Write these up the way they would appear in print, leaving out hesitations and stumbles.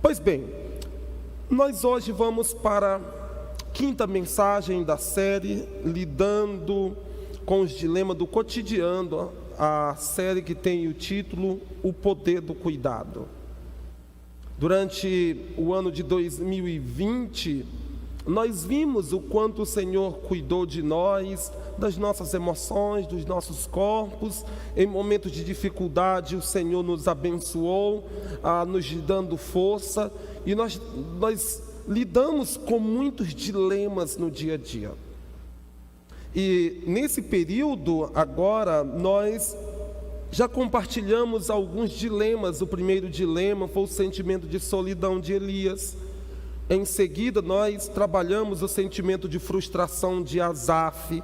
Pois bem, nós hoje vamos para a quinta mensagem da série, lidando com os dilemas do cotidiano, a série que tem o título O Poder do Cuidado. Durante o ano de 2020, nós vimos o quanto o Senhor cuidou de nós, das nossas emoções, dos nossos corpos. Em momentos de dificuldade, o Senhor nos abençoou, nos dando força. E nós lidamos com muitos dilemas no dia a dia. E nesse período, agora, nós já compartilhamos alguns dilemas. O primeiro dilema foi o sentimento de solidão de Elias. Em seguida, nós trabalhamos o sentimento de frustração de Asaf.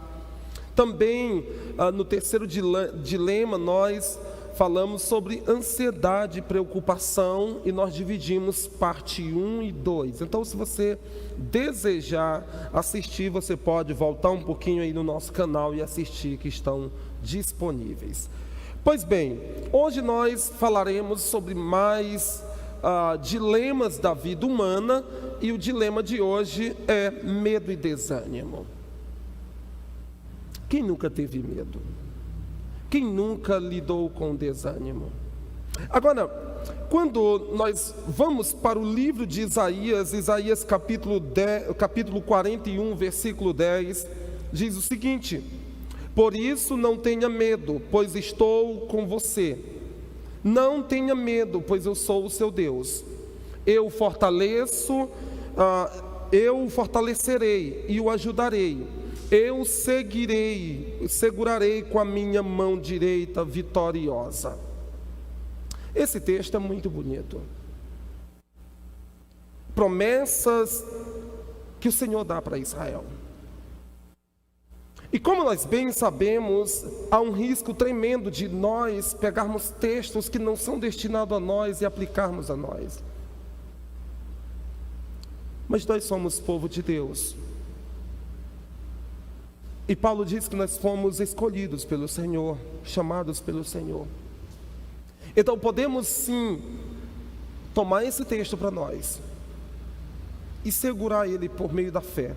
Também, no terceiro dilema, nós falamos sobre ansiedade e preocupação, e nós dividimos parte 1 e 2. Então, se você desejar assistir, você pode voltar um pouquinho aí no nosso canal e assistir, que estão disponíveis. Pois bem, hoje nós falaremos sobre mais dilemas da vida humana, e o dilema de hoje é medo e desânimo. Quem nunca teve medo? Quem nunca lidou com desânimo? Agora, quando nós vamos para o livro de Isaías capítulo 41, versículo 10, diz o seguinte: por isso não tenha medo, pois estou com você. Não tenha medo, pois eu sou o seu Deus. Eu o fortalecerei e o ajudarei. Eu segurarei com a minha mão direita vitoriosa. Esse texto é muito bonito. Promessas que o Senhor dá para Israel. E como nós bem sabemos, há um risco tremendo de nós pegarmos textos que não são destinados a nós e aplicarmos a nós. Mas nós somos povo de Deus. E Paulo diz que nós fomos escolhidos pelo Senhor, chamados pelo Senhor. Então podemos sim tomar esse texto para nós e segurar ele por meio da fé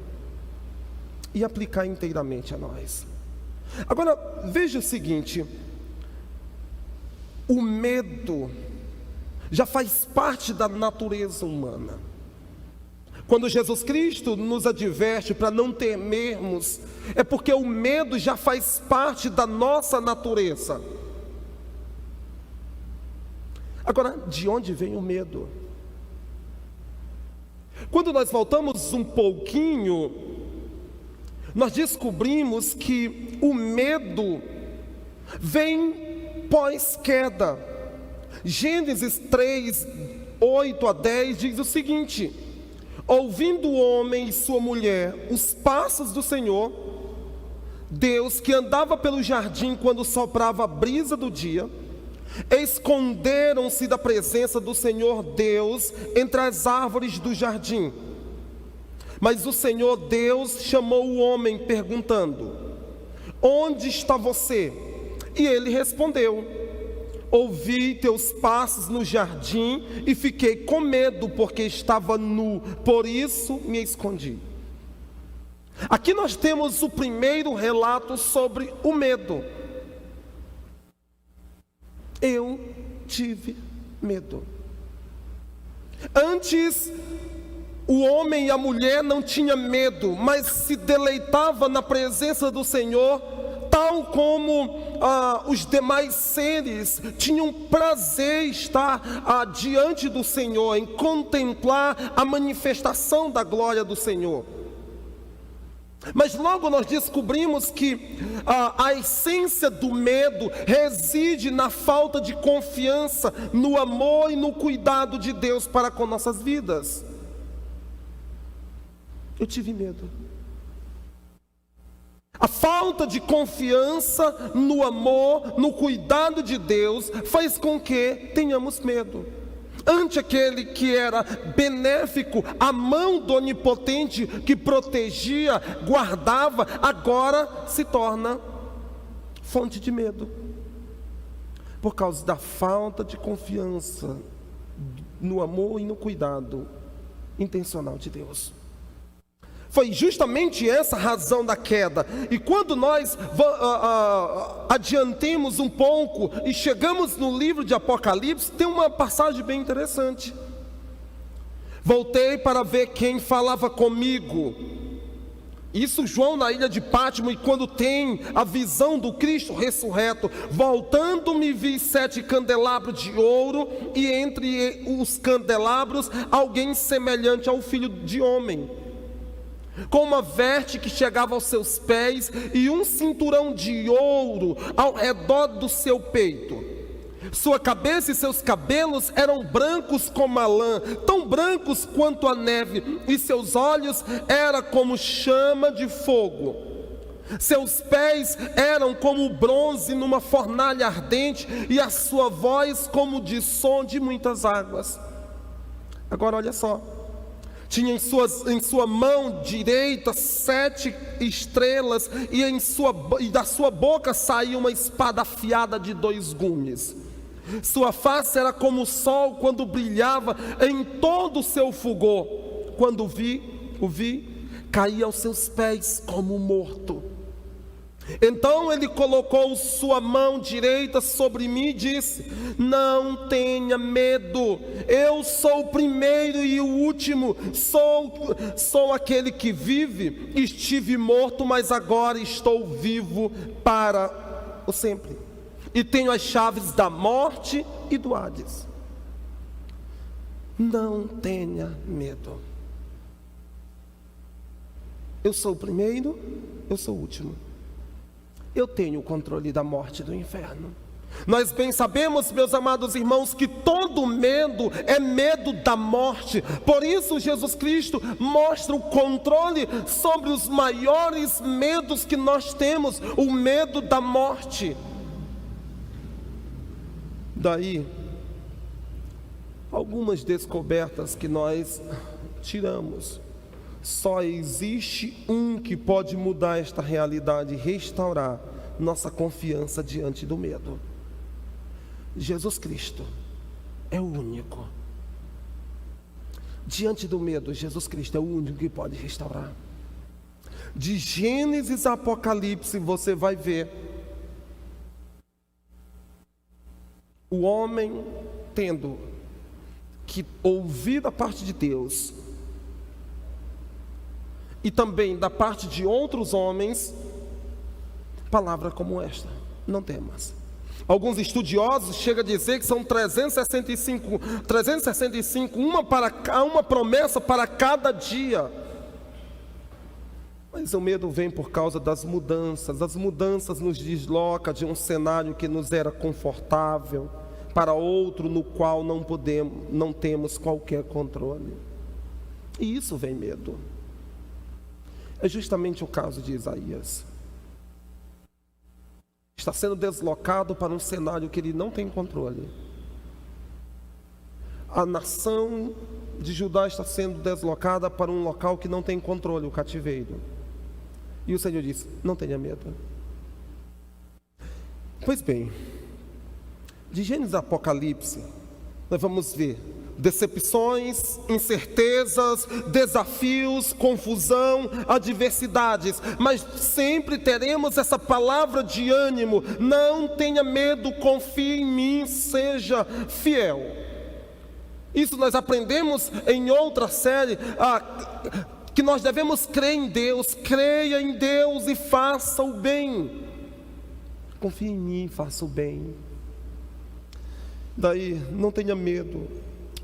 e aplicar inteiramente a nós. Agora, veja o seguinte: o medo já faz parte da natureza humana. Quando Jesus Cristo nos adverte para não temermos, é porque o medo já faz parte da nossa natureza. Agora, de onde vem o medo? Quando nós voltamos um pouquinho, nós descobrimos que o medo vem pós-queda. Gênesis 3, 8 a 10 diz o seguinte: ouvindo o homem e sua mulher os passos do Senhor, Deus, que andava pelo jardim quando soprava a brisa do dia, esconderam-se da presença do Senhor Deus entre as árvores do jardim. Mas o Senhor Deus chamou o homem perguntando: onde está você? E ele respondeu: ouvi teus passos no jardim e fiquei com medo porque estava nu, por isso me escondi. Aqui nós temos o primeiro relato sobre o medo. Eu tive medo. Antes, o homem e a mulher não tinham medo, mas se deleitava na presença do Senhor, tal como os demais seres tinham prazer em estar diante do Senhor, em contemplar a manifestação da glória do Senhor. Mas logo nós descobrimos que a essência do medo reside na falta de confiança, no amor e no cuidado de Deus para com nossas vidas. Eu tive medo. A falta de confiança no amor, no cuidado de Deus, faz com que tenhamos medo. Ante aquele que era benéfico, a mão do onipotente que protegia, guardava, agora se torna fonte de medo. Por causa da falta de confiança no amor e no cuidado intencional de Deus. Foi justamente essa a razão da queda. E quando nós adiantemos um pouco e chegamos no livro de Apocalipse, tem uma passagem bem interessante. Voltei para ver quem falava comigo. Isso João na ilha de Pátimo, e quando tem a visão do Cristo ressurreto, voltando-me vi 7 candelabros de ouro, e entre os candelabros alguém semelhante ao Filho de Homem, com uma veste que chegava aos seus pés e um cinturão de ouro ao redor do seu peito. Sua cabeça e seus cabelos eram brancos como a lã, tão brancos quanto a neve, e seus olhos eram como chama de fogo. Seus pés eram como bronze numa fornalha ardente, e a sua voz como de som de muitas águas. Agora olha só. Tinha em sua mão direita 7 estrelas, e da sua boca saía uma espada afiada de 2 gumes. Sua face era como o sol quando brilhava em todo o seu fulgor. Quando o vi, caí aos seus pés como morto. Então ele colocou sua mão direita sobre mim e disse: não tenha medo, eu sou o primeiro e o último, sou aquele que vive. Estive morto, mas agora estou vivo para o sempre, e tenho as chaves da morte e do Hades. Não tenha medo, eu sou o primeiro, eu sou o último. Eu tenho o controle da morte e do inferno. Nós bem sabemos, meus amados irmãos, que todo medo é medo da morte. Por isso Jesus Cristo mostra o controle sobre os maiores medos que nós temos, o medo da morte. Daí, algumas descobertas que nós tiramos. Só existe um que pode mudar esta realidade e restaurar nossa confiança diante do medo. Jesus Cristo é o único. Diante do medo, Jesus Cristo é o único que pode restaurar. De Gênesis a Apocalipse você vai ver o homem tendo que ouvir da parte de Deus, e também da parte de outros homens, palavra como esta: não temas. Alguns estudiosos chegam a dizer que são 365, uma promessa para cada dia. Mas o medo vem por causa das mudanças. As mudanças nos deslocam de um cenário que nos era confortável para outro no qual não temos qualquer controle. E isso vem medo. É justamente o caso de Isaías. Está sendo deslocado para um cenário que ele não tem controle. A nação de Judá está sendo deslocada para um local que não tem controle, o cativeiro. E o Senhor disse: não tenha medo. Pois bem, de Gênesis a Apocalipse, nós vamos ver decepções, incertezas, desafios, confusão, adversidades, mas sempre teremos essa palavra de ânimo: não tenha medo, confie em mim, seja fiel. Isso nós aprendemos em outra série, que nós devemos crer em Deus. Creia em Deus e faça o bem. Confie em mim, faça o bem. Daí, não tenha medo.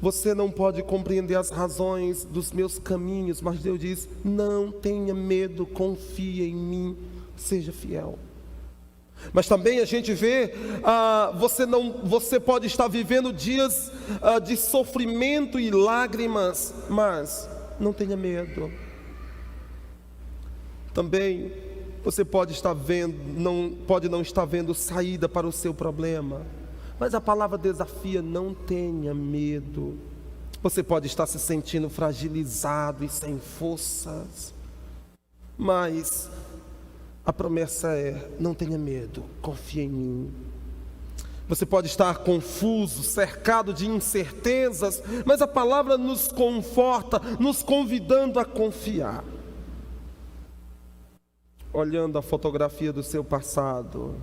Você não pode compreender as razões dos meus caminhos, mas Deus diz: não tenha medo, confia em mim, seja fiel. Mas também a gente vê, você pode estar vivendo dias de sofrimento e lágrimas, mas não tenha medo. Também você pode não estar vendo saída para o seu problema, mas a palavra desafia: não tenha medo. Você pode estar se sentindo fragilizado e sem forças, mas a promessa é: não tenha medo, confie em mim. Você pode estar confuso, cercado de incertezas, mas a palavra nos conforta, nos convidando a confiar. Olhando a fotografia do seu passado,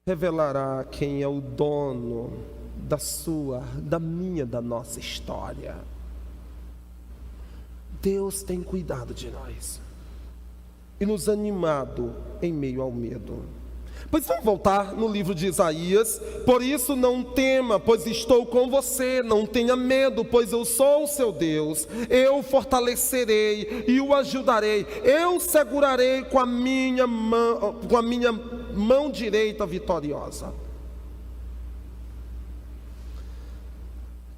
revelará quem é o dono da sua, da minha, da nossa história. Deus tem cuidado de nós e nos animado em meio ao medo. Pois vamos voltar no livro de Isaías. Por isso não tema, pois estou com você. Não tenha medo, pois eu sou o seu Deus. Eu o fortalecerei e o ajudarei. Eu segurarei com a minha mão direita vitoriosa.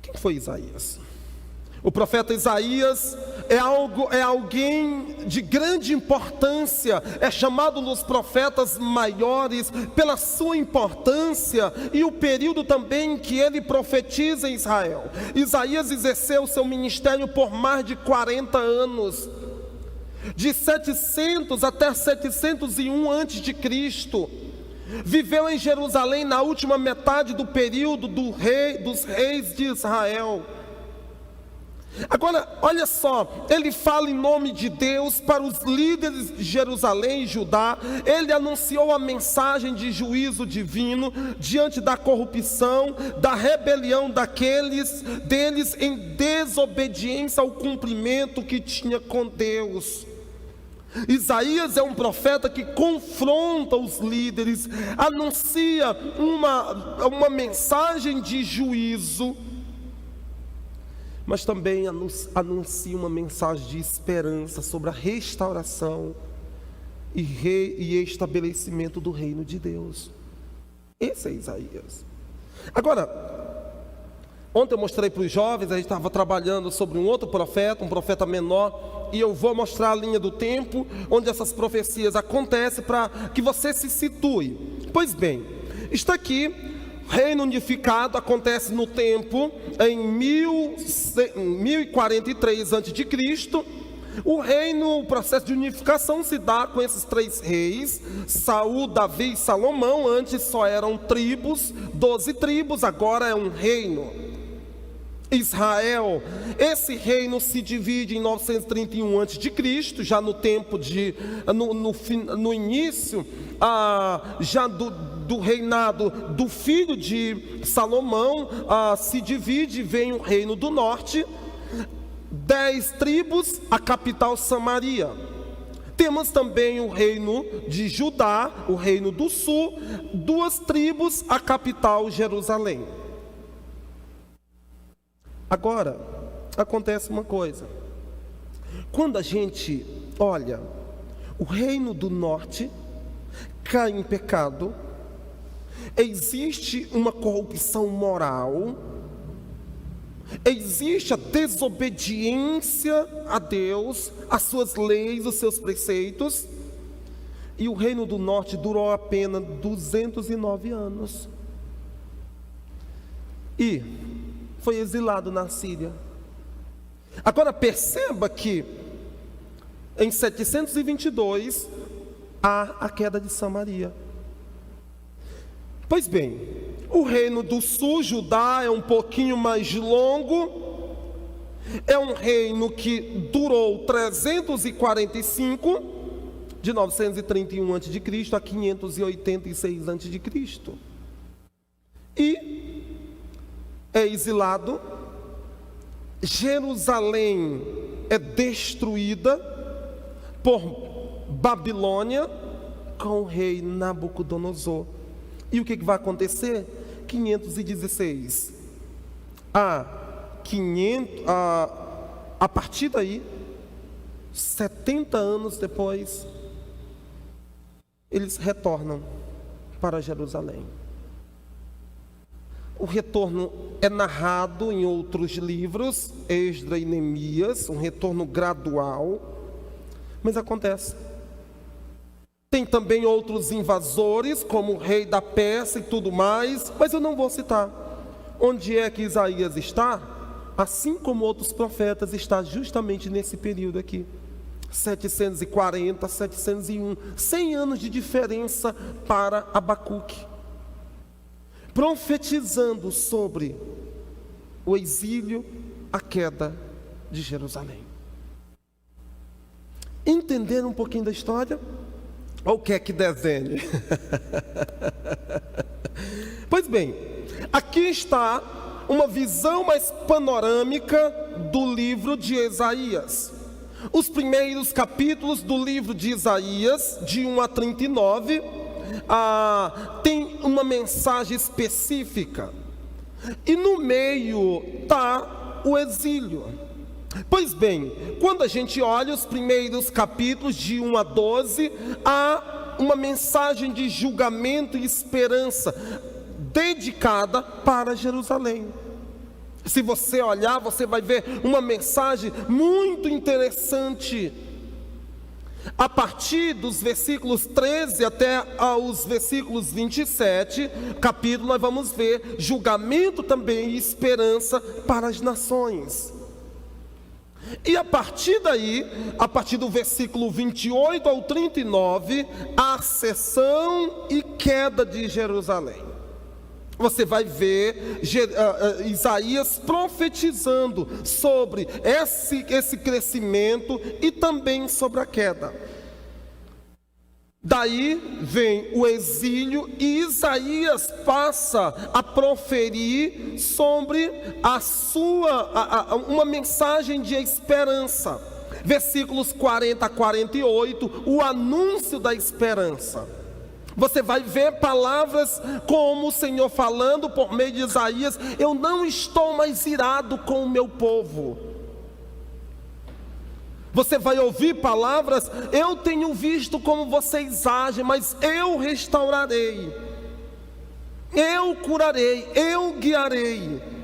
Quem foi Isaías? O profeta Isaías é alguém de grande importância, é chamado dos profetas maiores pela sua importância e o período também que ele profetiza em Israel. Isaías exerceu seu ministério por mais de 40 anos, de 700 até 701 a.C. Viveu em Jerusalém na última metade do período dos reis de Israel. Agora, olha só, ele fala em nome de Deus para os líderes de Jerusalém e Judá. Ele anunciou a mensagem de juízo divino diante da corrupção, da rebelião deles em desobediência ao cumprimento que tinha com Deus. Isaías é um profeta que confronta os líderes, anuncia uma mensagem de juízo, mas também anuncia uma mensagem de esperança sobre a restauração e estabelecimento do reino de Deus. Esse é Isaías. Agora, ontem eu mostrei para os jovens, a gente estava trabalhando sobre um outro profeta, um profeta menor, e eu vou mostrar a linha do tempo, onde essas profecias acontecem, para que você se situe. Pois bem, está aqui. Reino unificado acontece no tempo em 1043 a.C. O processo de unificação se dá com esses 3 reis, Saul, Davi e Salomão. Antes só eram tribos, 12 tribos, agora é um reino. Israel, esse reino se divide em 931 a.C., já no tempo no início já do reinado do filho de Salomão, se divide, vem o reino do norte, 10 tribos, a capital Samaria. Temos também o reino de Judá, o reino do sul, 2 tribos, a capital Jerusalém. Agora, acontece uma coisa. Quando a gente olha, o reino do norte cai em pecado, existe uma corrupção moral, existe a desobediência a Deus, às suas leis, os seus preceitos, e o reino do norte durou apenas 209 anos. E foi exilado na Síria. Agora perceba que em 722 há a queda de Samaria. Pois bem, o reino do sul, Judá, é um pouquinho mais longo. É um reino que durou 345, de 931 a.C. a 586 a.C. E é exilado. Jerusalém é destruída por Babilônia com o rei Nabucodonosor. E o que vai acontecer? 516. A partir daí, 70 anos depois, eles retornam para Jerusalém. O retorno é narrado em outros livros, Esdras e Neemias, um retorno gradual, mas acontece. Tem também outros invasores, como o rei da Pérsia e tudo mais, mas eu não vou citar. Onde é que Isaías está? Assim como outros profetas, está justamente nesse período aqui. 740, 701, 100 anos de diferença para Abacuque. profetizando sobre o exílio, a queda de Jerusalém. Entender um pouquinho da história? Ou quer que desenhe? Pois bem, aqui está uma visão mais panorâmica do livro de Isaías. Os primeiros capítulos do livro de Isaías, de 1 a 39, tem uma mensagem específica. E no meio está o exílio. Pois bem, quando a gente olha os primeiros capítulos, de 1 a 12, há uma mensagem de julgamento e esperança, dedicada para Jerusalém. Se você olhar, você vai ver uma mensagem muito interessante. A partir dos versículos 13 até aos versículos 27, capítulo, nós vamos ver julgamento também e esperança para as nações. E a partir daí, a partir do versículo 28 ao 39, a ascensão e queda de Jerusalém. Você vai ver Isaías profetizando sobre esse crescimento e também sobre a queda. Daí vem o exílio e Isaías passa a proferir sobre uma mensagem de esperança. Versículos 40 a 48, o anúncio da esperança. Você vai ver palavras como o Senhor falando por meio de Isaías: eu não estou mais irado com o meu povo. Você vai ouvir palavras: eu tenho visto como vocês agem, mas eu restaurarei, eu curarei, eu guiarei.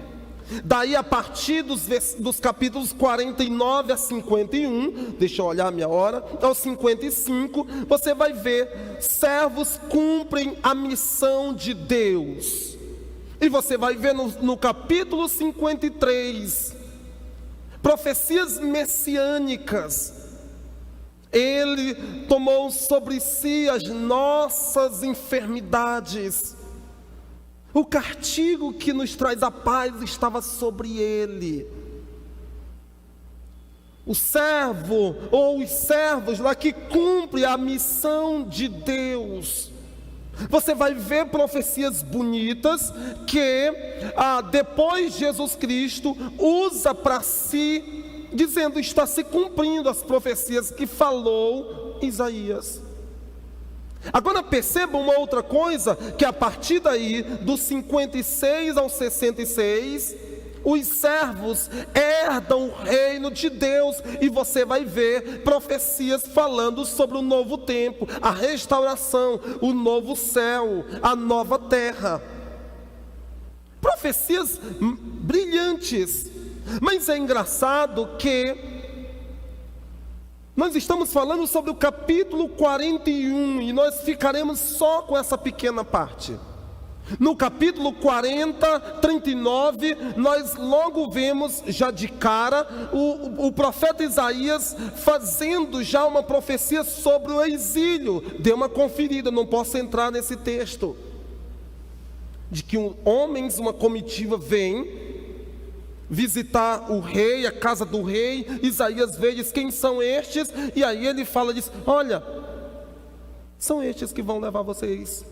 Daí, a partir dos capítulos 49 a 51, deixa eu olhar a minha hora, aos 55, você vai ver: servos cumprem a missão de Deus. E você vai ver no capítulo 53, profecias messiânicas. Ele tomou sobre si as nossas enfermidades. O castigo que nos traz a paz estava sobre ele. O servo ou os servos lá que cumpre a missão de Deus. Você vai ver profecias bonitas que depois Jesus Cristo usa para si, dizendo: está se cumprindo as profecias que falou Isaías. Agora perceba uma outra coisa, que a partir daí, dos 56 ao 66, os servos herdam o reino de Deus, e você vai ver profecias falando sobre o novo tempo, a restauração, o novo céu, a nova terra. Profecias brilhantes, mas é engraçado que nós estamos falando sobre o capítulo 41 e nós ficaremos só com essa pequena parte. No capítulo 40, 39, nós logo vemos já de cara o profeta Isaías fazendo já uma profecia sobre o exílio. Dê uma conferida, não posso entrar nesse texto. De que homens, uma comitiva vem visitar o rei, a casa do rei. Isaías vê e diz: quem são estes? E aí ele fala, diz: olha, são estes que vão levar vocês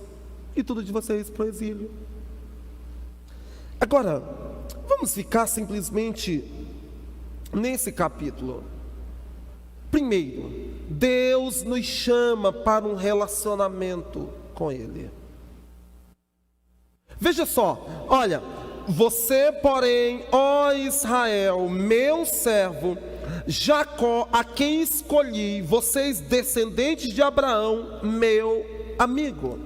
e tudo de vocês para o exílio. Agora, vamos ficar simplesmente nesse capítulo. Primeiro, Deus nos chama para um relacionamento com Ele. Veja só, olha: você, porém, ó Israel, meu servo, Jacó, a quem escolhi, vocês descendentes de Abraão, meu amigo.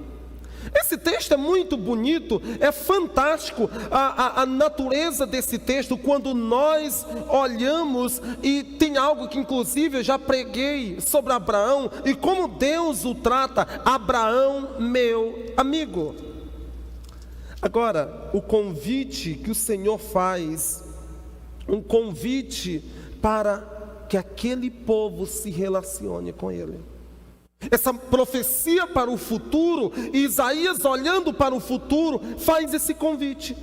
Esse texto é muito bonito, é fantástico a natureza desse texto, quando nós olhamos, e tem algo que inclusive eu já preguei sobre Abraão, e como Deus o trata: Abraão, meu amigo. Agora, o convite que o Senhor faz, um convite para que aquele povo se relacione com Ele. essa profecia para o futuro, e Isaías, olhando para o futuro, faz esse convite: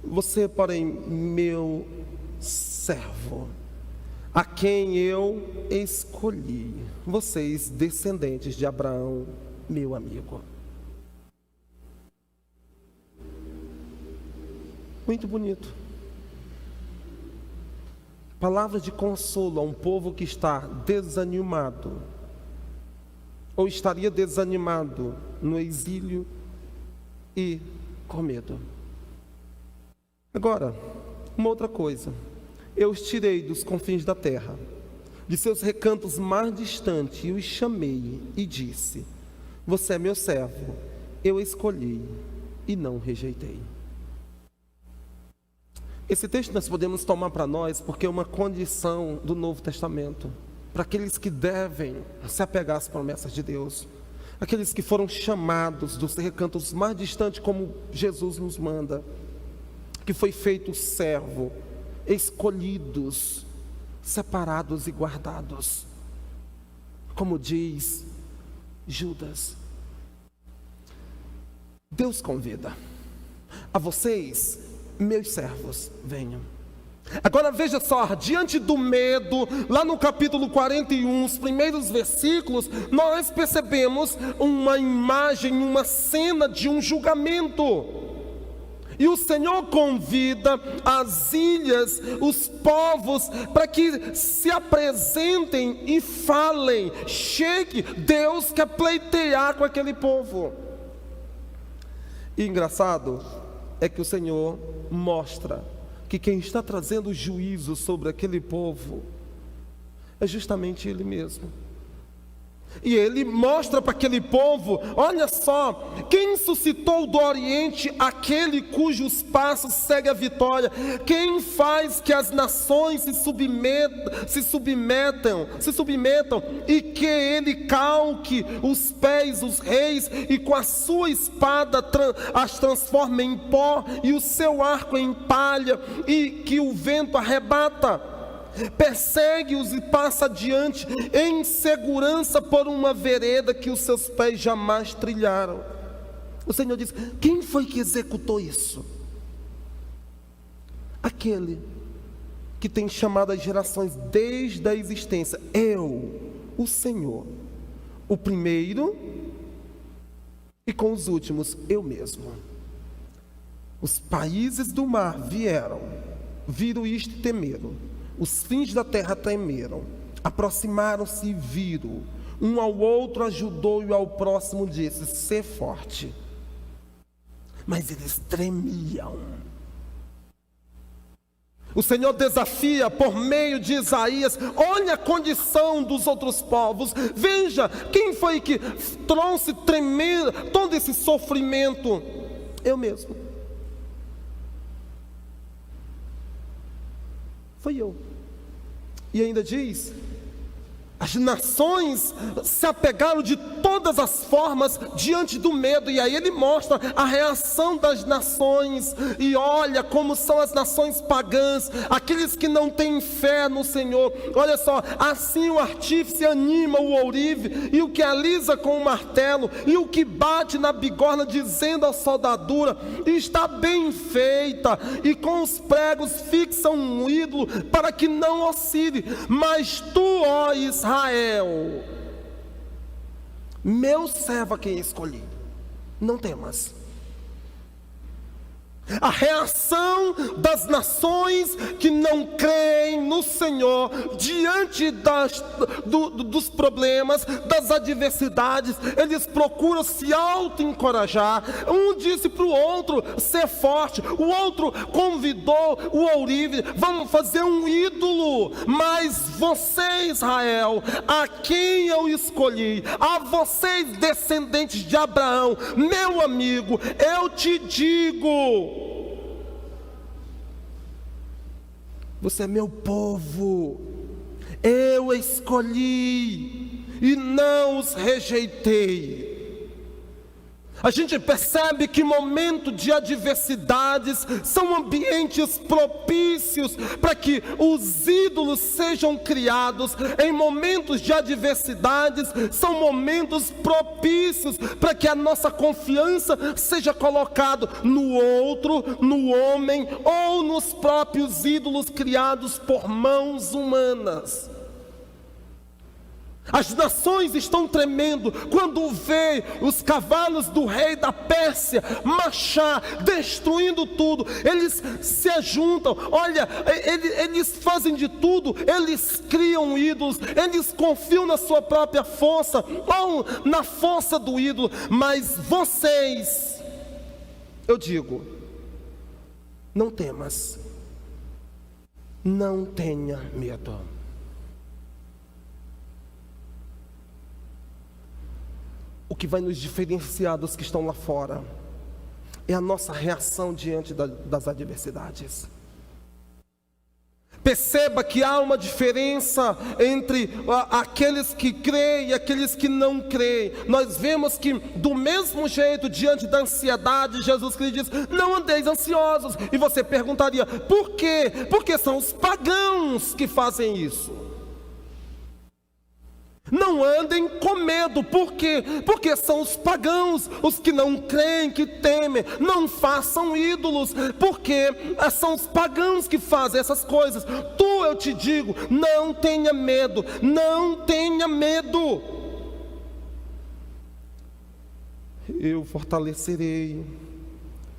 você, porém, meu servo, a quem eu escolhi, vocês, descendentes de Abraão, meu amigo. Muito bonito. Palavra de consolo a um povo que está desanimado, ou estaria desanimado no exílio e com medo. Agora, uma outra coisa: eu os tirei dos confins da terra, de seus recantos mais distantes, e os chamei e disse: você é meu servo, eu escolhi e não rejeitei. Esse texto nós podemos tomar para nós porque é uma condição do Novo Testamento, para aqueles que devem se apegar às promessas de Deus, aqueles que foram chamados dos recantos mais distantes, como Jesus nos manda, que foi feito servo, escolhidos, separados e guardados, como diz Judas. Deus convida a vocês, meus servos, venham. Agora veja só, diante do medo, lá no capítulo 41, os primeiros versículos, nós percebemos uma imagem, uma cena de um julgamento. E o Senhor convida as ilhas, os povos, para que se apresentem e falem. Chegue, Deus quer pleitear com aquele povo. E engraçado é que o Senhor mostra que quem está trazendo juízo sobre aquele povo é justamente Ele mesmo. E Ele mostra para aquele povo: olha só, quem suscitou do Oriente aquele cujos passos segue a vitória, quem faz que as nações se submetam, e que Ele calque os pés, os reis, e com a sua espada as transforma em pó, e o seu arco em palha, e que o vento arrebata. Persegue-os e passa adiante em segurança por uma vereda que os seus pés jamais trilharam. O Senhor diz: quem foi que executou isso? Aquele que tem chamado as gerações desde a existência. Eu, o Senhor, o primeiro, e com os últimos, eu mesmo. Os países do mar viram isto e temeram. Os fins da terra tremeram, aproximaram-se e viram. Um ao outro ajudou e ao próximo disse: sê forte. Mas eles tremiam. O Senhor desafia por meio de Isaías: olha a condição dos outros povos. Veja, quem foi que trouxe tremendo todo esse sofrimento? Eu mesmo. Foi eu. E ainda diz: as nações se apegaram de todas as formas diante do medo. E aí ele mostra a reação das nações. E olha como são as nações pagãs, aqueles que não têm fé no Senhor. Olha só: assim o artífice anima o ourive, e o que alisa com o martelo, e o que bate na bigorna dizendo a soldadura: está bem feita. E com os pregos fixam um ídolo para que não oscile. Mas tu, ó Israel, meu servo a quem escolhi, não temas. A reação das nações que não creem no Senhor diante dos problemas, das adversidades, eles procuram se auto-encorajar. Um disse para o outro: ser forte. O outro convidou o ourive: vamos fazer um ídolo. Mas você, Israel, a quem eu escolhi, a vocês, descendentes de Abraão, meu amigo, eu te digo: você é meu povo, eu escolhi e não os rejeitei. A gente percebe que momentos de adversidades são ambientes propícios para que os ídolos sejam criados. Em momentos de adversidades são momentos propícios para que a nossa confiança seja colocada no outro, no homem ou nos próprios ídolos criados por mãos humanas. As nações estão tremendo quando vê os cavalos do rei da Pérsia marchar, destruindo tudo. Eles se ajuntam, olha, eles fazem de tudo, eles criam ídolos, eles confiam na sua própria força ou na força do ídolo. Mas vocês, eu digo, não temas, não tenha medo. O que vai nos diferenciar dos que estão lá fora é a nossa reação diante das adversidades. Perceba que há uma diferença entre aqueles que creem e aqueles que não creem. Nós vemos que do mesmo jeito, diante da ansiedade, Jesus Cristo diz: não andeis ansiosos. E você perguntaria, por quê? Porque são os pagãos que fazem isso. Não andem com medo, por quê? Porque são os pagãos, os que não creem, que temem. Não façam ídolos, porque são os pagãos que fazem essas coisas. Eu te digo, não tenha medo, não tenha medo. Eu fortalecerei,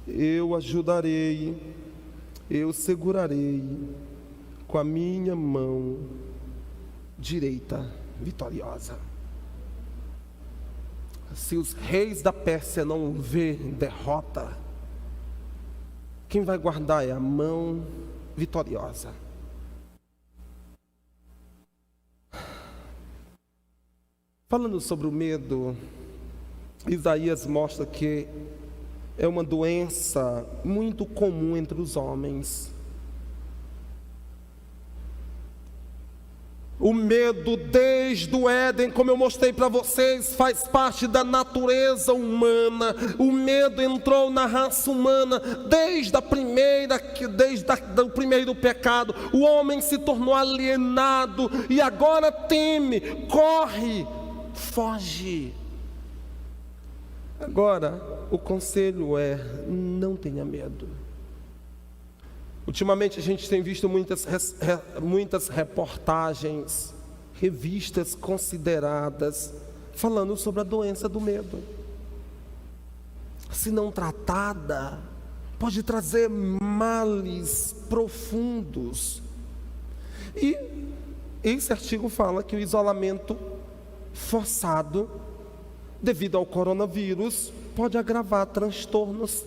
eu ajudarei, eu segurarei com a minha mão direita vitoriosa. Se os reis da Pérsia não vê derrota, quem vai guardar é a mão vitoriosa. Falando sobre o medo, Isaías mostra que é uma doença muito comum entre os homens. O medo, desde o Éden, como eu mostrei para vocês, faz parte da natureza humana. O medo entrou na raça humana desde o primeiro pecado. O homem se tornou alienado e agora teme, corre, foge. Agora, o conselho é: não tenha medo. Ultimamente a gente tem visto muitas reportagens, revistas consideradas, falando sobre a doença do medo. Se não tratada, pode trazer males profundos. E esse artigo fala que o isolamento forçado, devido ao coronavírus, pode agravar transtornos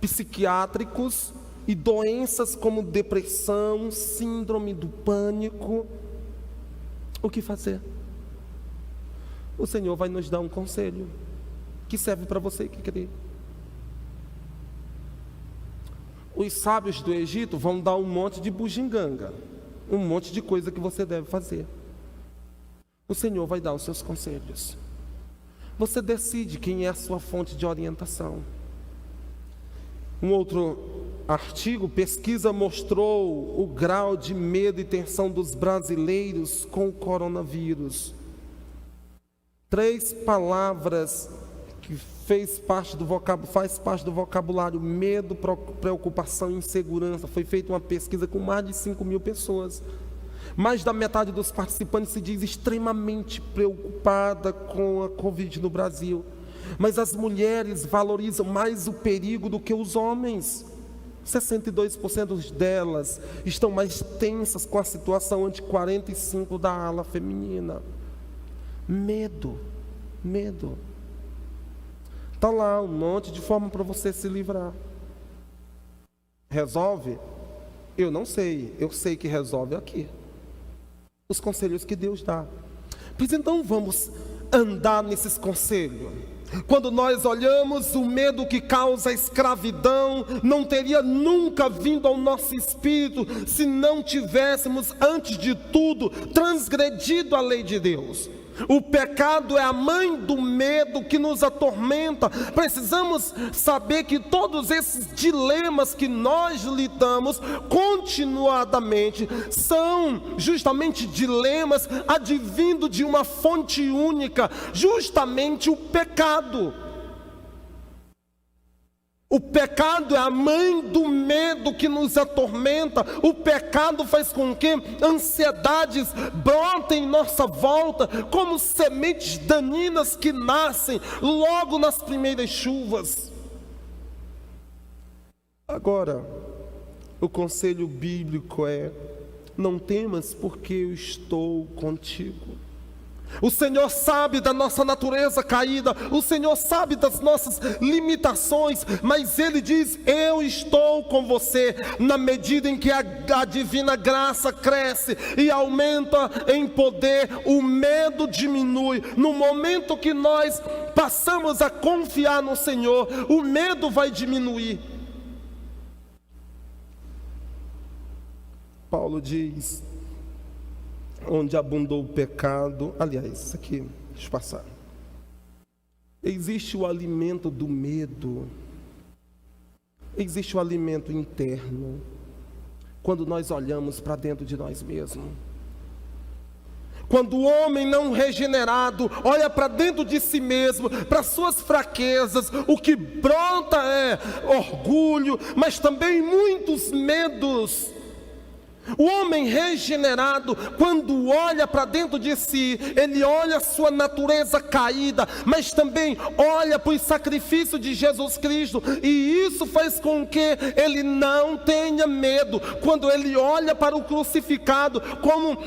psiquiátricos e doenças como depressão, síndrome do pânico. O que fazer? O Senhor vai nos dar um conselho que serve para você que crê. Os sábios do Egito vão dar um monte de bugiganga, um monte de coisa que você deve fazer. O Senhor vai dar os seus conselhos. Você decide quem é a sua fonte de orientação. Um outro artigo, pesquisa mostrou o grau de medo e tensão dos brasileiros com o coronavírus. 3 palavras que faz parte do vocabulário: medo, preocupação e insegurança. Foi feita uma pesquisa com mais de 5.000 pessoas. Mais da metade dos participantes se diz extremamente preocupada com a Covid no Brasil. Mas as mulheres valorizam mais o perigo do que os homens. 62% delas estão mais tensas com a situação, ante 45% da ala feminina. Medo. Está lá um monte de forma para você se livrar. Resolve? Eu não sei. Eu sei que resolve aqui. Os conselhos que Deus dá. Pois então vamos andar nesses conselhos. Quando nós olhamos, o medo que causa a escravidão não teria nunca vindo ao nosso espírito se não tivéssemos, antes de tudo, transgredido a lei de Deus. O pecado é a mãe do medo que nos atormenta. Precisamos saber que todos esses dilemas que nós lidamos continuadamente são justamente dilemas advindo de uma fonte única, justamente o pecado. O pecado é a mãe do medo que nos atormenta. O pecado faz com que ansiedades brotem em nossa volta, como sementes daninhas que nascem logo nas primeiras chuvas. Agora, o conselho bíblico é: não temas, porque eu estou contigo. O Senhor sabe da nossa natureza caída, o Senhor sabe das nossas limitações, mas Ele diz: eu estou com você. Na medida em que a divina graça cresce e aumenta em poder, o medo diminui. No momento que nós passamos a confiar no Senhor, o medo vai diminuir. Paulo diz: onde abundou o pecado, aliás, isso aqui, deixa eu passar. Existe o alimento do medo, existe o alimento interno, quando nós olhamos para dentro de nós mesmos. Quando o homem não regenerado olha para dentro de si mesmo, para suas fraquezas, o que brota é orgulho, mas também muitos medos. O homem regenerado, quando olha para dentro de si, ele olha a sua natureza caída, mas também olha para o sacrifício de Jesus Cristo, e isso faz com que ele não tenha medo. Quando ele olha para o crucificado, como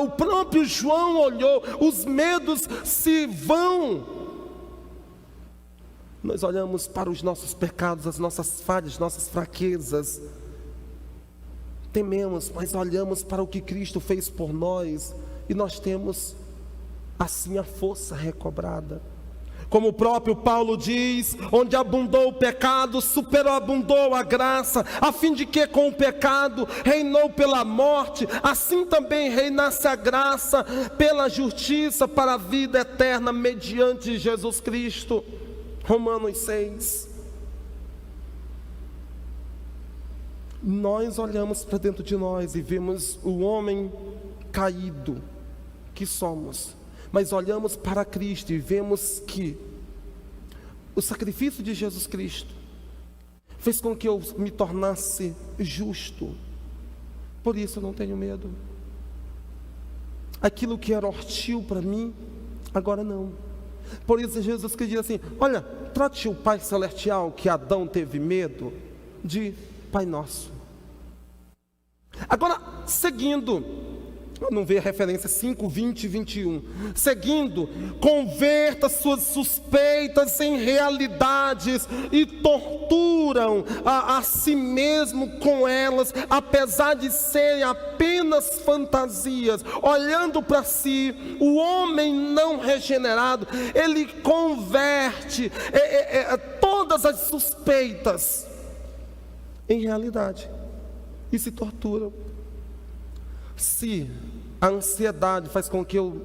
o próprio João olhou, os medos se vão. Nós olhamos para os nossos pecados, as nossas falhas, nossas fraquezas, tememos, mas olhamos para o que Cristo fez por nós, e nós temos assim a força recobrada. Como o próprio Paulo diz: onde abundou o pecado, superabundou a graça, a fim de que com o pecado reinou pela morte, assim também reinasse a graça pela justiça para a vida eterna mediante Jesus Cristo. Romanos 6. Nós olhamos para dentro de nós e vemos o homem caído que somos, mas olhamos para Cristo e vemos que o sacrifício de Jesus Cristo fez com que eu me tornasse justo. Por isso eu não tenho medo. Aquilo que era hostil para mim, agora não. Por isso Jesus Cristo diz assim: olha, trate o Pai Celestial, que Adão teve medo, de Pai Nosso. Agora, seguindo, não vê a referência 5, 20 e 21. Seguindo, converta suas suspeitas em realidades e torturam a si mesmo com elas, apesar de serem apenas fantasias. Olhando para si, o homem não regenerado, ele converte todas as suspeitas em realidade e se torturam. Se a ansiedade faz com que eu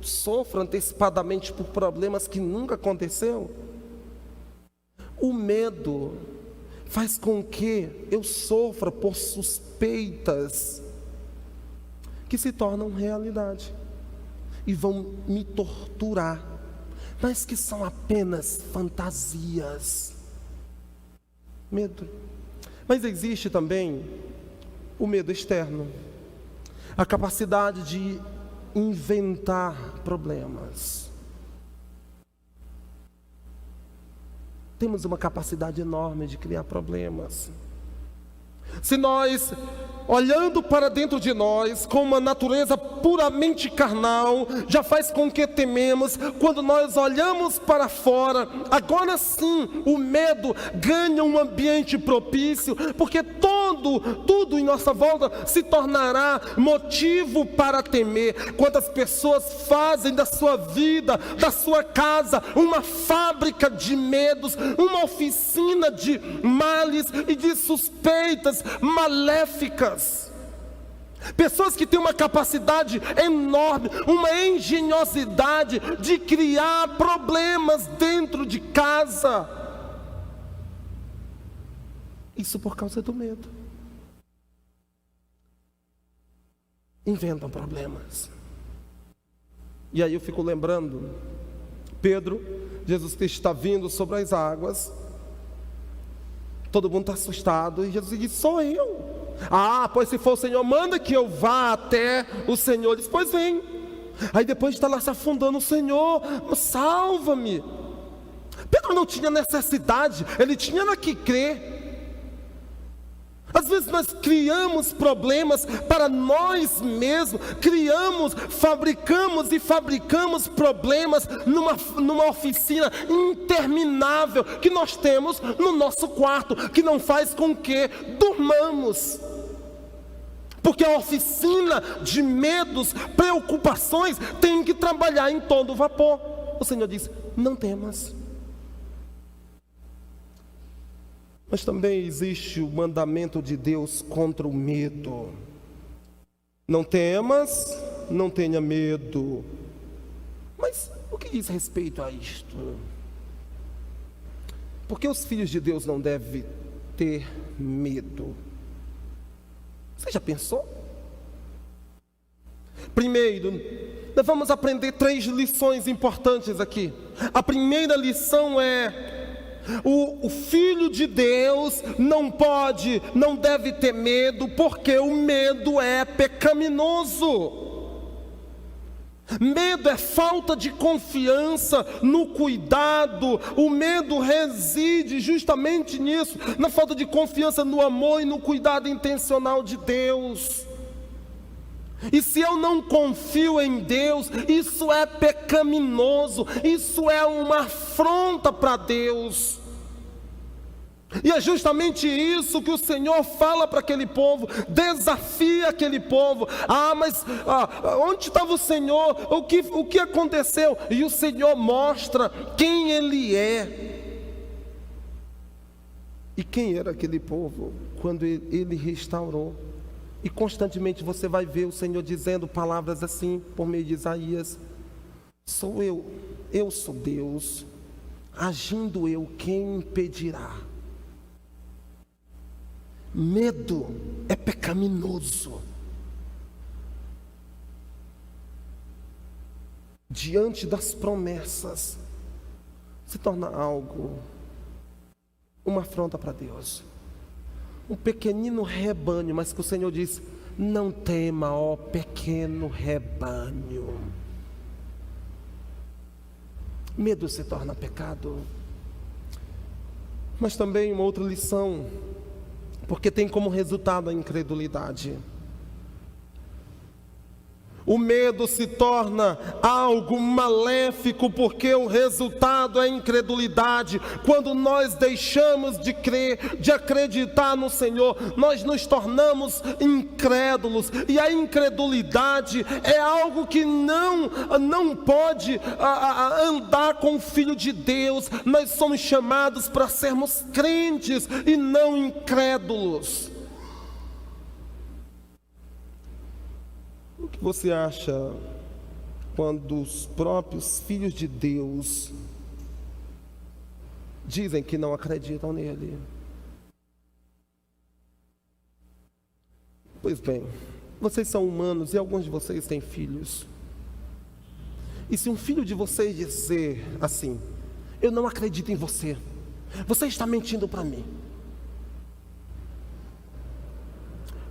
sofra antecipadamente por problemas que nunca aconteceu, o medo faz com que eu sofra por suspeitas que se tornam realidade e vão me torturar, mas que são apenas fantasias. Medo. Mas existe também o medo externo, a capacidade de inventar problemas. Temos uma capacidade enorme de criar problemas. Se nós, olhando para dentro de nós, com uma natureza puramente carnal, já faz com que tememos. Quando nós olhamos para fora, agora sim, o medo ganha um ambiente propício, porque tudo em nossa volta se tornará motivo para temer. Quantas pessoas fazem da sua vida, da sua casa, uma fábrica de medos, uma oficina de males e de suspeitas maléficas. Pessoas que têm uma capacidade enorme, uma engenhosidade de criar problemas dentro de casa. Isso por causa do medo. Inventam problemas. E aí eu fico lembrando, Pedro, Jesus Cristo está vindo sobre as águas. Todo mundo está assustado. E Jesus diz: sou eu. Pois se for o Senhor, manda que eu vá até o Senhor. Ele diz: pois vem. Aí depois está lá se afundando: o Senhor, salva-me. Pedro não tinha necessidade, ele tinha que crer. Às vezes nós criamos problemas para nós mesmos, fabricamos e fabricamos problemas numa oficina interminável que nós temos no nosso quarto, que não faz com que durmamos. Porque a oficina de medos, preocupações, tem que trabalhar em todo vapor. O Senhor diz: não temas. Mas também existe o mandamento de Deus contra o medo. Não temas, não tenha medo. Mas o que diz respeito a isto? Porque os filhos de Deus não devem ter medo? Você já pensou? Primeiro, nós vamos aprender 3 lições importantes aqui. A primeira lição é: o filho de Deus não deve ter medo, porque o medo é pecaminoso. Medo é falta de confiança no cuidado. O medo reside justamente nisso, na falta de confiança no amor e no cuidado intencional de Deus. E se eu não confio em Deus, isso é pecaminoso, isso é uma afronta para Deus. E é justamente isso que o Senhor fala para aquele povo, desafia aquele povo. Mas onde estava o Senhor? O que aconteceu? E o Senhor mostra quem Ele é. E quem era aquele povo quando Ele restaurou? E constantemente você vai ver o Senhor dizendo palavras assim, por meio de Isaías: sou eu sou Deus, agindo eu, quem impedirá? Medo é pecaminoso. Diante das promessas, se torna uma afronta para Deus. Um pequenino rebanho, mas que o Senhor diz: não tema, ó pequeno rebanho. Medo se torna pecado. Mas também uma outra lição, porque tem como resultado a incredulidade. O medo se torna algo maléfico, porque o resultado é a incredulidade. Quando nós deixamos de crer, de acreditar no Senhor, nós nos tornamos incrédulos. E a incredulidade é algo que não pode andar com o Filho de Deus. Nós somos chamados para sermos crentes e não incrédulos. O que você acha quando os próprios filhos de Deus dizem que não acreditam nele? Pois bem, vocês são humanos e alguns de vocês têm filhos. E se um filho de vocês dizer assim: eu não acredito em você, você está mentindo para mim,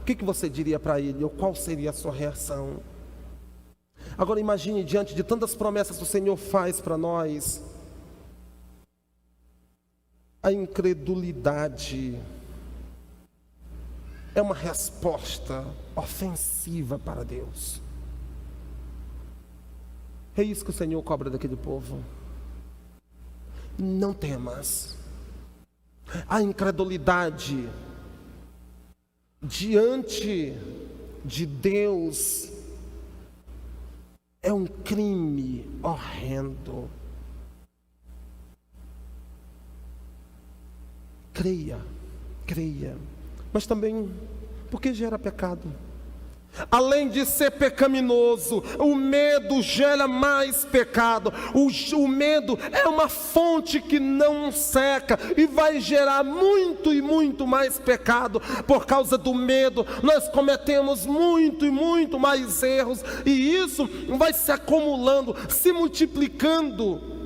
o que você diria para ele? Ou qual seria a sua reação? Agora imagine, diante de tantas promessas que o Senhor faz para nós, a incredulidade é uma resposta ofensiva para Deus. É isso que o Senhor cobra daquele povo. Não temas. A incredulidade diante de Deus é um crime horrendo. Creia. Mas também, porque gera pecado? Além de ser pecaminoso, o medo gera mais pecado. O medo é uma fonte que não seca e vai gerar muito e muito mais pecado. Por causa do medo, nós cometemos muito e muito mais erros, e isso vai se acumulando, se multiplicando.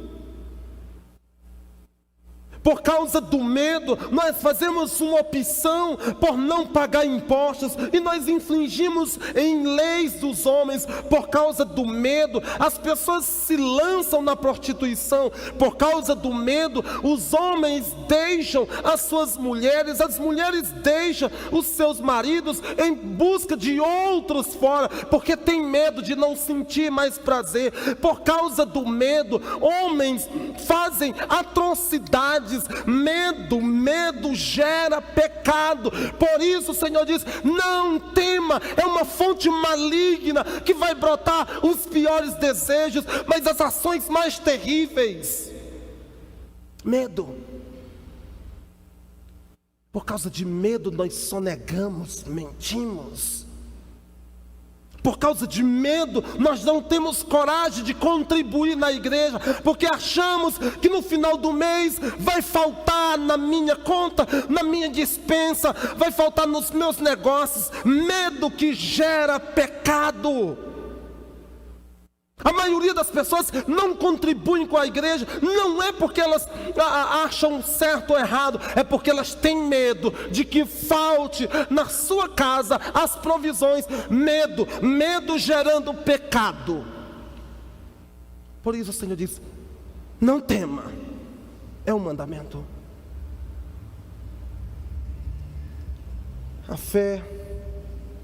Por causa do medo, nós fazemos uma opção por não pagar impostos e nós infringimos em leis dos homens. Por causa do medo, as pessoas se lançam na prostituição. Por causa do medo, os homens deixam as suas mulheres, as mulheres deixam os seus maridos em busca de outros fora, porque tem medo de não sentir mais prazer. Por causa do medo, homens fazem atrocidades. Medo gera pecado. Por isso o Senhor diz: não tema, é uma fonte maligna que vai brotar os piores desejos, mas as ações mais terríveis. Medo. Por causa de medo nós sonegamos, mentimos. Por causa de medo, nós não temos coragem de contribuir na igreja, porque achamos que no final do mês vai faltar na minha conta, na minha despensa, vai faltar nos meus negócios. Medo que gera pecado. A maioria das pessoas não contribuem com a igreja, não é porque elas acham certo ou errado, é porque elas têm medo de que falte na sua casa as provisões. Medo gerando pecado. Por isso o Senhor diz: não tema, é um mandamento. A fé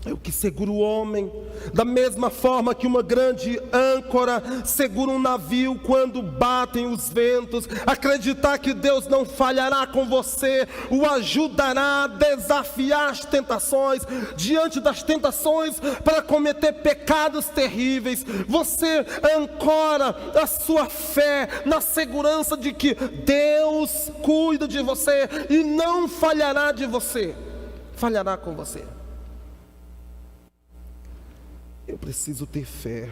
é o que segura o homem, da mesma forma que uma grande âncora segura um navio quando batem os ventos. Acreditar que Deus não falhará com você o ajudará a desafiar as tentações, diante das tentações para cometer pecados terríveis. Você ancora a sua fé na segurança de que Deus cuida de você e não falhará de você, falhará com você. Eu preciso ter fé.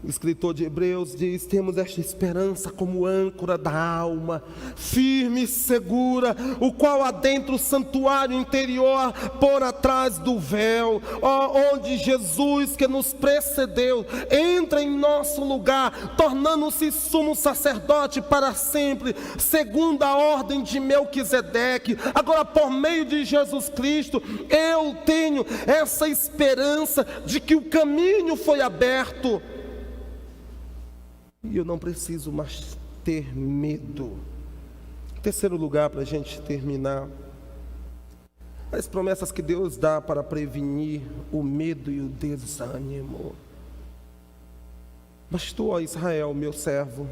O escritor de Hebreus diz: temos esta esperança como âncora da alma, firme e segura, o qual adentra o santuário interior por atrás do véu, onde Jesus, que nos precedeu, entra em nosso lugar, tornando-se sumo sacerdote para sempre, segundo a ordem de Melquisedeque. Agora, por meio de Jesus Cristo, eu tenho essa esperança de que o caminho foi aberto. E eu não preciso mais ter medo. Terceiro lugar, para a gente terminar, as promessas que Deus dá para prevenir o medo e o desânimo. Mas tu, ó Israel, meu servo,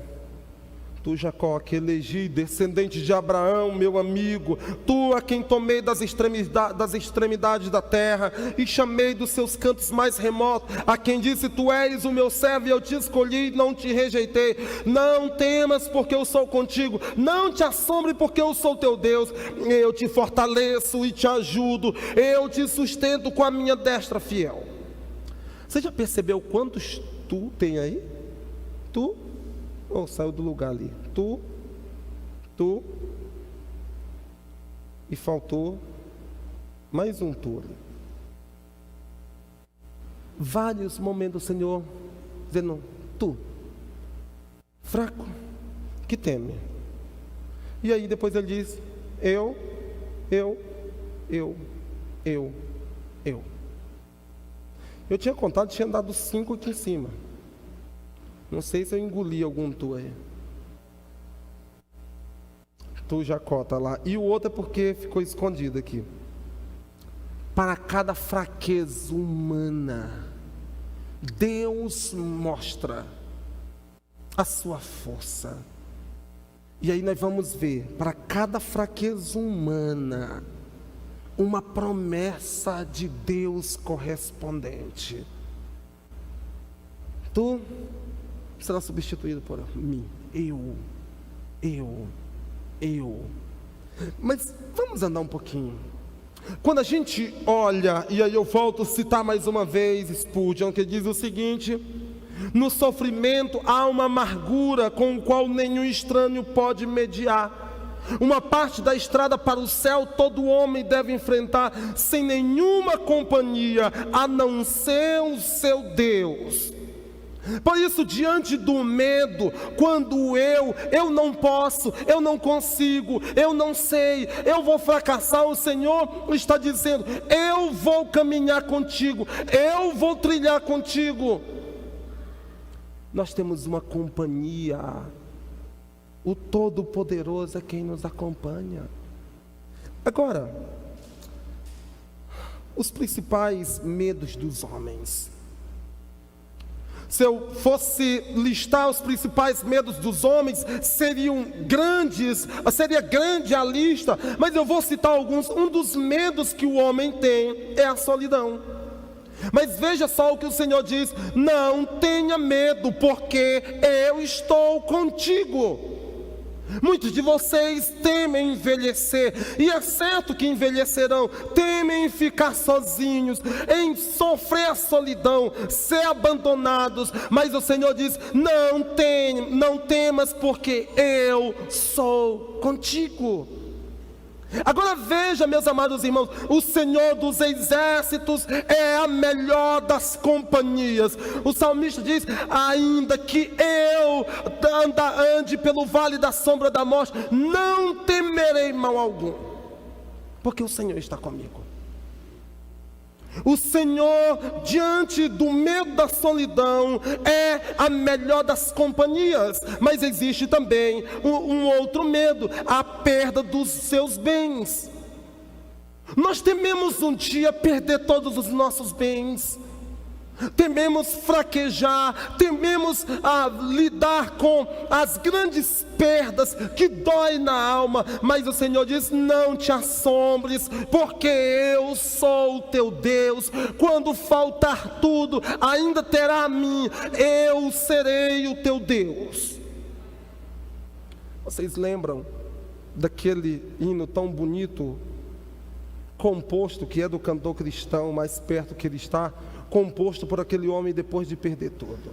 tu, Jacó, que elegi, descendente de Abraão, meu amigo, tu a quem tomei das extremidades da terra e chamei dos seus cantos mais remotos, a quem disse: tu és o meu servo e eu te escolhi e não te rejeitei. Não temas, porque eu sou contigo, não te assombre, porque eu sou teu Deus. Eu te fortaleço e te ajudo, eu te sustento com a minha destra fiel. Você já percebeu quantos tu tem aí? Tu? Oh, saiu do lugar ali. Tu, e faltou mais um tu ali. Vários momentos, Senhor, dizendo: tu, fraco, que teme. E aí depois ele diz: eu. Eu tinha contado, tinha dado 5 aqui em cima. Não sei se eu engoli algum tu aí. Tu, Jacó, está lá. E o outro é porque ficou escondido aqui. Para cada fraqueza humana, Deus mostra a sua força. E aí nós vamos ver, para cada fraqueza humana, uma promessa de Deus correspondente. Tu será substituído por mim. Eu. Mas vamos andar um pouquinho. Quando a gente olha, e aí eu volto a citar mais uma vez Spurgeon, que diz o seguinte: no sofrimento há uma amargura com a qual nenhum estranho pode mediar. Uma parte da estrada para o céu todo homem deve enfrentar sem nenhuma companhia, a não ser o seu Deus. Por isso, diante do medo, quando eu não posso, eu não consigo, eu não sei, eu vou fracassar, o Senhor está dizendo: eu vou caminhar contigo, eu vou trilhar contigo. Nós temos uma companhia, o Todo-Poderoso é quem nos acompanha. Agora, os principais medos dos homens. Se eu fosse listar os principais medos dos homens, seria grande a lista, mas eu vou citar alguns. Um dos medos que o homem tem é a solidão. Mas veja só o que o Senhor diz: não tenha medo, porque eu estou contigo. Muitos de vocês temem envelhecer, e é certo que envelhecerão, temem ficar sozinhos, em sofrer a solidão, ser abandonados, mas o Senhor diz: não temas, porque eu sou contigo. Agora veja, meus amados irmãos, o Senhor dos exércitos é a melhor das companhias. O salmista diz: ainda que eu ande pelo vale da sombra da morte, não temerei mal algum, porque o Senhor está comigo. O Senhor, diante do medo da solidão, é a melhor das companhias. Mas existe também um outro medo: a perda dos seus bens. Nós tememos um dia perder todos os nossos bens, tememos fraquejar, tememos lidar com as grandes perdas que dói na alma, mas o Senhor diz: não te assombres, porque eu sou o teu Deus. Quando faltar tudo, ainda terá a mim, eu serei o teu Deus. Vocês lembram daquele hino tão bonito, composto, que é do cantor cristão, mais perto que ele está, composto por aquele homem depois de perder tudo?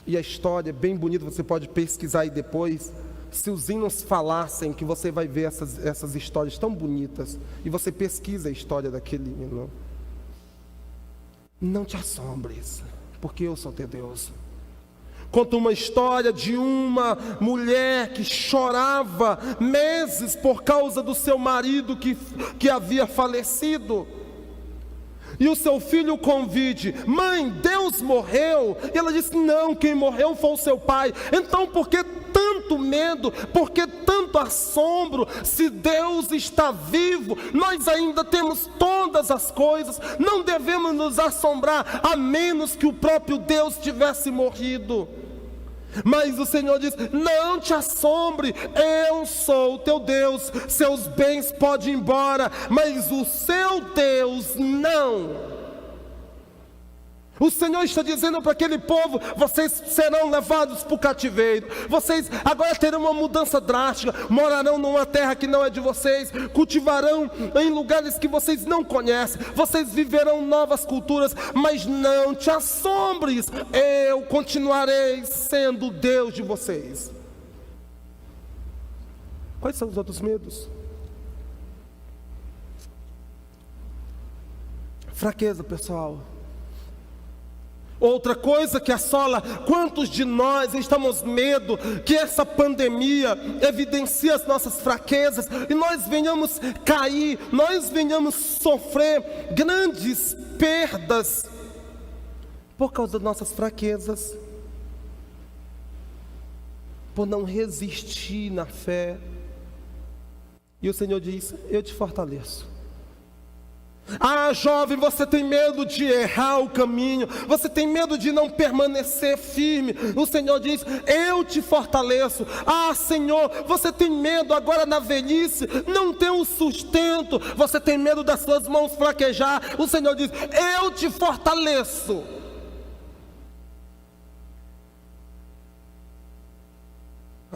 E a história é bem bonita, você pode pesquisar aí depois. Se os hinos falassem, que você vai ver essas histórias tão bonitas, e você pesquisa a história daquele hino. Não te assombres, porque eu sou teu Deus. Conta uma história de uma mulher que chorava meses por causa do seu marido que havia falecido. E o seu filho o convide: mãe, Deus morreu. E ela disse: não, quem morreu foi o seu pai. Então por que tanto medo? Por que tanto assombro? Se Deus está vivo, nós ainda temos todas as coisas, não devemos nos assombrar, a menos que o próprio Deus tivesse morrido. Mas o Senhor diz: não te assombre, eu sou o teu Deus. Seus bens podem ir embora, mas o seu Deus não. O Senhor está dizendo para aquele povo: vocês serão levados para o cativeiro, vocês agora terão uma mudança drástica, morarão numa terra que não é de vocês, cultivarão em lugares que vocês não conhecem, vocês viverão novas culturas, mas não te assombres, eu continuarei sendo o Deus de vocês. Quais são os outros medos? Fraqueza pessoal. Outra coisa que assola: quantos de nós estamos medo que essa pandemia evidencie as nossas fraquezas e nós venhamos cair, nós venhamos sofrer grandes perdas por causa das nossas fraquezas, por não resistir na fé. E o Senhor diz: eu te fortaleço. Ah, jovem, você tem medo de errar o caminho, você tem medo de não permanecer firme. O Senhor diz: eu te fortaleço. Ah, Senhor, você tem medo agora na velhice, não tem um sustento, você tem medo das suas mãos fraquejar. O Senhor diz: eu te fortaleço.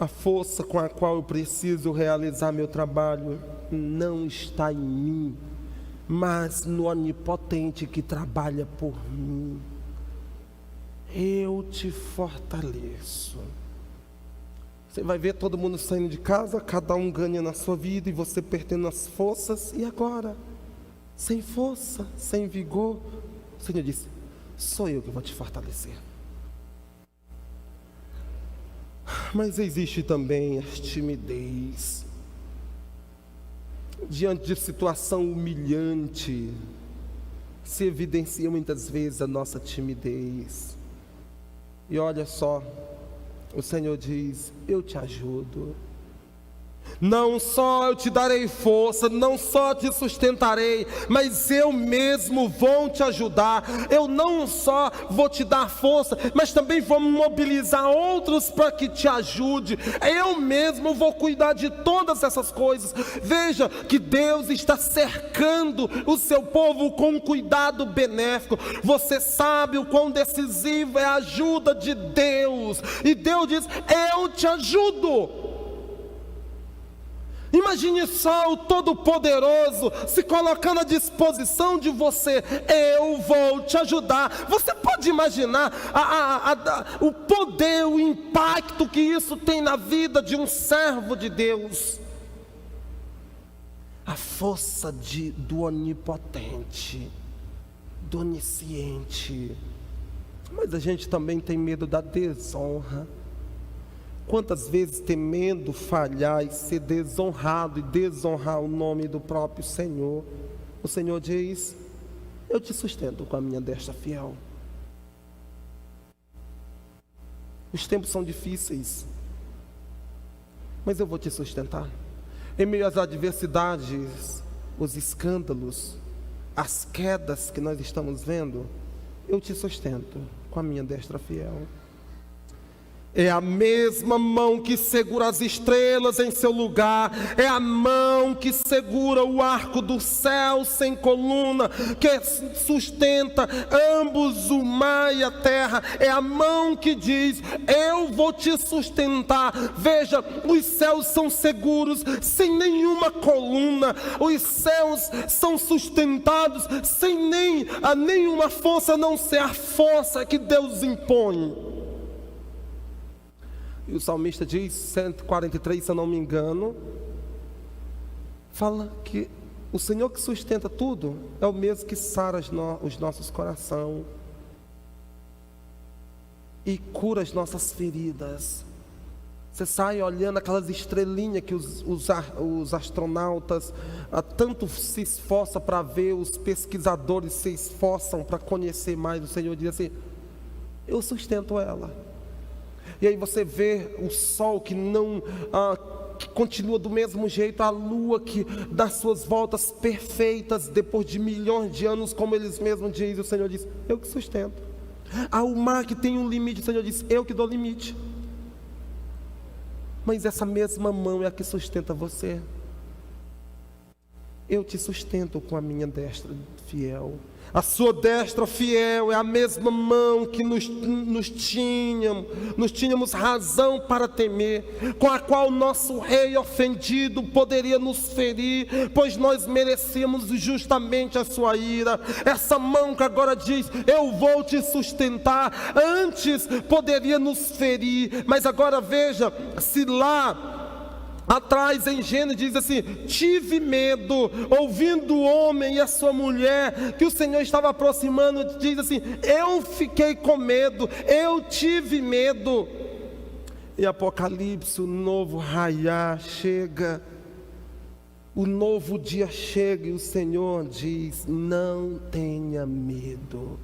A força com a qual eu preciso realizar meu trabalho não está em mim, mas no Onipotente que trabalha por mim. Eu te fortaleço. Você vai ver todo mundo saindo de casa, cada um ganha na sua vida e você perdendo as forças. E agora? Sem força, sem vigor. O Senhor disse: sou eu que vou te fortalecer. Mas existe também a timidez. Diante de situação humilhante, se evidencia muitas vezes a nossa timidez. E olha só, o Senhor diz: eu te ajudo. Não só eu te darei força, não só te sustentarei, mas eu mesmo vou te ajudar. Eu não só vou te dar força, mas também vou mobilizar outros para que te ajude. Eu mesmo vou cuidar de todas essas coisas. Veja que Deus está cercando o seu povo com um cuidado benéfico. Você sabe o quão decisivo é a ajuda de Deus, e Deus diz: eu te ajudo. Imagine só o Todo-Poderoso se colocando à disposição de você. Eu vou te ajudar. Você pode imaginar o poder, o impacto que isso tem na vida de um servo de Deus? A força do Onipotente, do Onisciente. Mas a gente também tem medo da desonra. Quantas vezes, temendo falhar e ser desonrado e desonrar o nome do próprio Senhor, o Senhor diz: eu te sustento com a minha destra fiel. Os tempos são difíceis, mas eu vou te sustentar. Em meio às adversidades, os escândalos, as quedas que nós estamos vendo, eu te sustento com a minha destra fiel. É a mesma mão que segura as estrelas em seu lugar, é a mão que segura o arco do céu sem coluna, que sustenta ambos o mar e a terra. É a mão que diz: eu vou te sustentar. Veja, os céus são seguros sem nenhuma coluna, os céus são sustentados sem nenhuma força, a não ser a força que Deus impõe. E o salmista diz, 143, se eu não me engano, fala que o Senhor que sustenta tudo é o mesmo que sara os nossos corações e cura as nossas feridas. Você sai olhando aquelas estrelinhas que os astronautas tanto se esforçam para ver, os pesquisadores se esforçam para conhecer mais. O Senhor diz assim: eu sustento ela. E aí você vê o sol que que continua do mesmo jeito, a lua que dá suas voltas perfeitas depois de milhões de anos, como eles mesmos dizem. O Senhor diz: eu que sustento. O mar que tem um limite, o Senhor diz: eu que dou limite. Mas essa mesma mão é a que sustenta você. Eu te sustento com a minha destra fiel. A sua destra fiel é a mesma mão que nos tínhamos razão para temer, com a qual nosso rei ofendido poderia nos ferir, pois nós merecíamos justamente a sua ira. Essa mão que agora diz: eu vou te sustentar, antes poderia nos ferir, mas agora veja, se lá atrás em Gênesis diz assim: tive medo, ouvindo o homem e a sua mulher, que o Senhor estava aproximando, diz assim: eu fiquei com medo, eu tive medo. E Apocalipse, o novo raiar chega, o novo dia chega, e o Senhor diz: não tenha medo.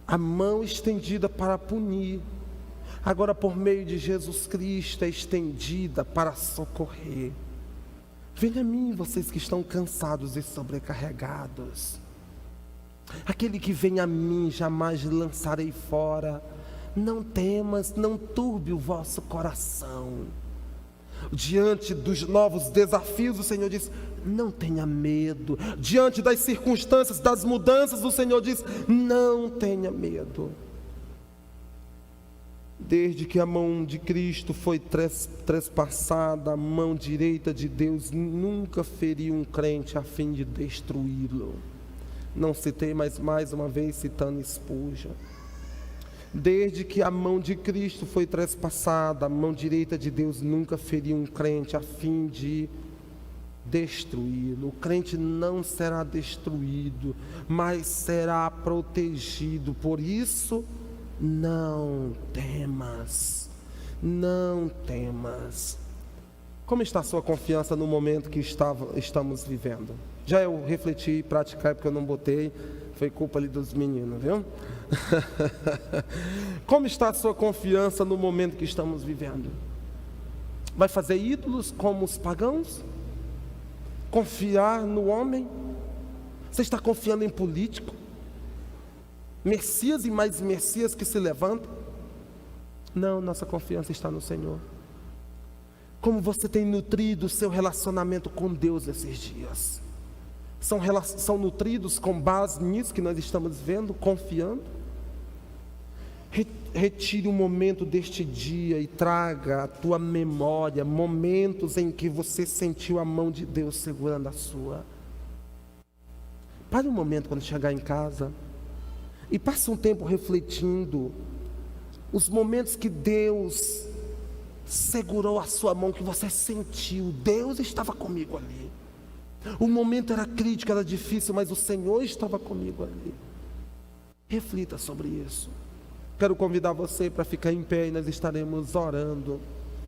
A mão estendida para punir, agora por meio de Jesus Cristo é estendida para socorrer. Venha a mim, vocês que estão cansados e sobrecarregados. Aquele que vem a mim jamais lançarei fora. Não temas, não turbe o vosso coração. Diante dos novos desafios, o Senhor diz: não tenha medo. Diante das circunstâncias, das mudanças, o Senhor diz: não tenha medo. Desde que a mão de Cristo foi trespassada, a mão direita de Deus nunca feriu um crente a fim de destruí-lo. Não citei, mas mais uma vez citando Spurgeon. Desde que a mão de Cristo foi trespassada, a mão direita de Deus nunca feriu um crente a fim de destruí-lo. O crente não será destruído, mas será protegido. Por isso, não temas, não temas. Como está a sua confiança no momento que estamos vivendo? Já eu refleti e praticar, porque eu não botei, foi culpa ali dos meninos, viu? Como está a sua confiança no momento que estamos vivendo? Vai fazer ídolos como os pagãos? Confiar no homem? Você está confiando em político? Messias e mais Messias que se levantam? Não, nossa confiança está no Senhor. Como você tem nutrido o seu relacionamento com Deus nesses dias? São nutridos com base nisso que nós estamos vendo, confiando? Retire um momento deste dia e traga à tua memória momentos em que você sentiu a mão de Deus segurando a sua. Pare um momento quando chegar em casa e passe um tempo refletindo os momentos que Deus segurou a sua mão, que você sentiu, Deus estava comigo ali. O momento era crítico, era difícil, mas o Senhor estava comigo ali. Reflita sobre isso. Quero convidar você para ficar em pé e nós estaremos orando.